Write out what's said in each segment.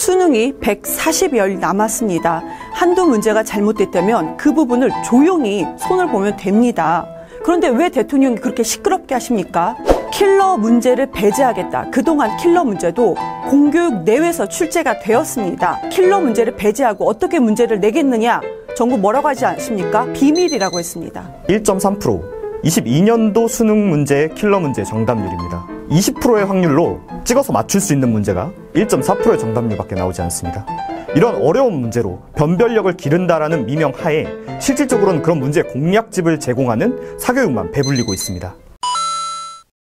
수능이 140여일 남았습니다. 한두 문제가 잘못됐다면 그 부분을 조용히 손을 보면 됩니다. 그런데 왜 대통령이 그렇게 시끄럽게 하십니까? 킬러 문제를 배제하겠다. 그동안 킬러 문제도 공교육 내외에서 출제가 되었습니다. 킬러 문제를 배제하고 어떻게 문제를 내겠느냐? 정부 뭐라고 하지 않습니까? 비밀이라고 했습니다. 1.3%, 22년도 수능 문제의 킬러 문제 정답률입니다. 20%의 확률로 찍어서 맞출 수 있는 문제가 1.4%의 정답률밖에 나오지 않습니다. 이런 어려운 문제로 변별력을 기른다라는 미명 하에 실질적으로는 그런 문제의 공략집을 제공하는 사교육만 배불리고 있습니다.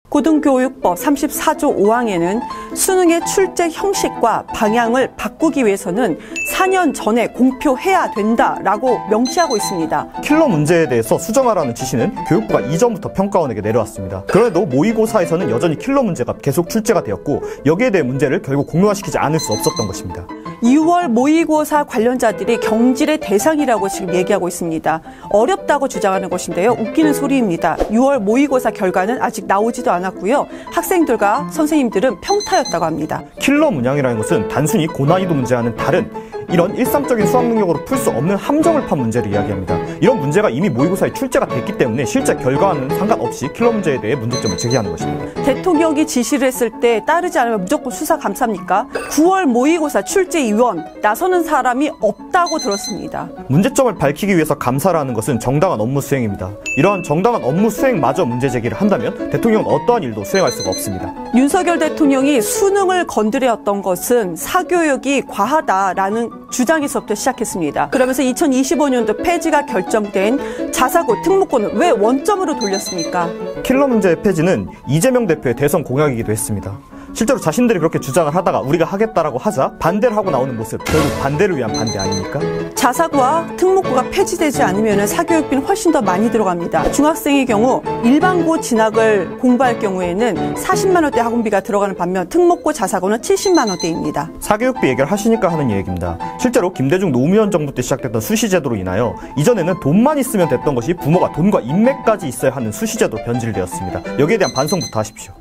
고등교육법 34조 5항에는 수능의 출제 형식과 방향을 바꾸기 위해서는 4년 전에 공표해야 된다라고 명시하고 있습니다. 킬러 문제에 대해서 수정하라는 지시는 교육부가 이전부터 평가원에게 내려왔습니다. 그래도 모의고사에서는 여전히 킬러 문제가 계속 출제가 되었고 여기에 대해 문제를 결국 공론화시키지 않을 수 없었던 것입니다. 6월 모의고사 관련자들이 경질의 대상이라고 지금 얘기하고 있습니다. 어렵다고 주장하는 것인데요. 웃기는 소리입니다. 6월 모의고사 결과는 아직 나오지도 않았고요. 학생들과 선생님들은 평타였다고 합니다. 킬러 문항이라는 것은 단순히 고난이도 문제와는 다른 이런 일상적인 수학 능력으로 풀 수 없는 함정을 판 문제를 이야기합니다. 이런 문제가 이미 모의고사에 출제가 됐기 때문에 실제 결과와는 상관없이 킬러 문제에 대해 문제점을 제기하는 것입니다. 대통령이 지시를 했을 때 따르지 않으면 무조건 수사 감사입니까? 9월 모의고사 출제위원 나서는 사람이 없다고 들었습니다. 문제점을 밝히기 위해서 감사를 하는 것은 정당한 업무 수행입니다. 이런 정당한 업무 수행마저 문제 제기를 한다면 대통령은 어떠한 일도 수행할 수가 없습니다. 윤석열 대통령이 수능을 건드렸던 것은 사교육이 과하다라는 주장에서부터 시작했습니다. 그러면서 2025년도 폐지가 결정된 자사고 특목고는 왜 원점으로 돌렸습니까? 킬러 문제의 폐지는 이재명 대표의 대선 공약이기도 했습니다. 실제로 자신들이 그렇게 주장을 하다가 우리가 하겠다라고 하자 반대를 하고 나오는 모습, 결국 반대를 위한 반대 아닙니까? 자사고와 특목고가 폐지되지 않으면 사교육비는 훨씬 더 많이 들어갑니다. 중학생의 경우 일반고 진학을 공부할 경우에는 40만 원대 학원비가 들어가는 반면 특목고 자사고는 70만 원대입니다. 사교육비 얘기를 하시니까 하는 얘기입니다. 실제로 김대중 노무현 정부 때 시작됐던 수시제도로 인하여 이전에는 돈만 있으면 됐던 것이 부모가 돈과 인맥까지 있어야 하는 수시제도로 변질되었습니다. 여기에 대한 반성부터 하십시오.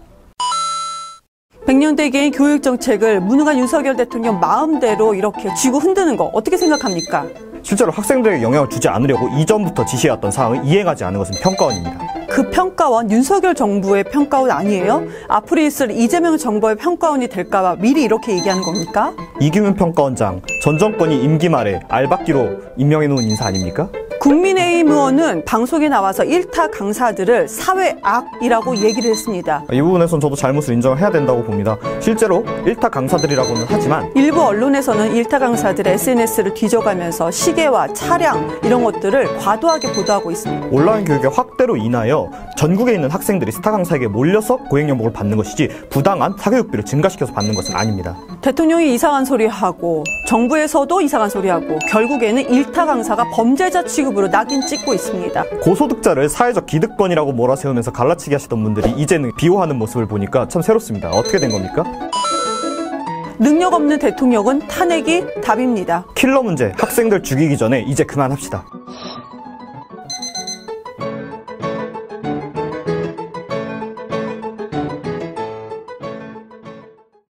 100년대 개인 교육정책을 무능한 윤석열 대통령 마음대로 이렇게 쥐고 흔드는 거 어떻게 생각합니까? 실제로 학생들에게 영향을 주지 않으려고 이전부터 지시해왔던 사항을 이행하지 않은 것은 평가원입니다. 그 평가원 윤석열 정부의 평가원 아니에요? 앞으로 있을 이재명 정부의 평가원이 될까 봐 미리 이렇게 얘기하는 겁니까? 이규민 평가원장, 전 정권이 임기 말에 알박기로 임명해놓은 인사 아닙니까? 국민의힘 의원은 방송에 나와서 일타 강사들을 사회악이라고 얘기를 했습니다. 이 부분에선 저도 잘못을 인정을 해야 된다고 봅니다. 실제로 일타 강사들이라고는 하지만 일부 언론에서는 일타 강사들의 SNS를 뒤져가면서 시계와 차량 이런 것들을 과도하게 보도하고 있습니다. 온라인 교육의 확대로 인하여 전국에 있는 학생들이 스타 강사에게 몰려서 고액연봉을 받는 것이지 부당한 사교육비를 증가시켜서 받는 것은 아닙니다. 대통령이 이상한 소리하고 정부에서도 이상한 소리하고 결국에는 일타 강사가 범죄자 취급으로 낙인 찍고 있습니다. 고소득자를 사회적 기득권이라고 몰아세우면서 갈라치기 하시던 분들이 이제는 비호하는 모습을 보니까 참 새롭습니다. 어떻게 된 겁니까? 능력 없는 대통령은 탄핵이 답입니다. 킬러 문제 학생들 죽이기 전에 이제 그만합시다.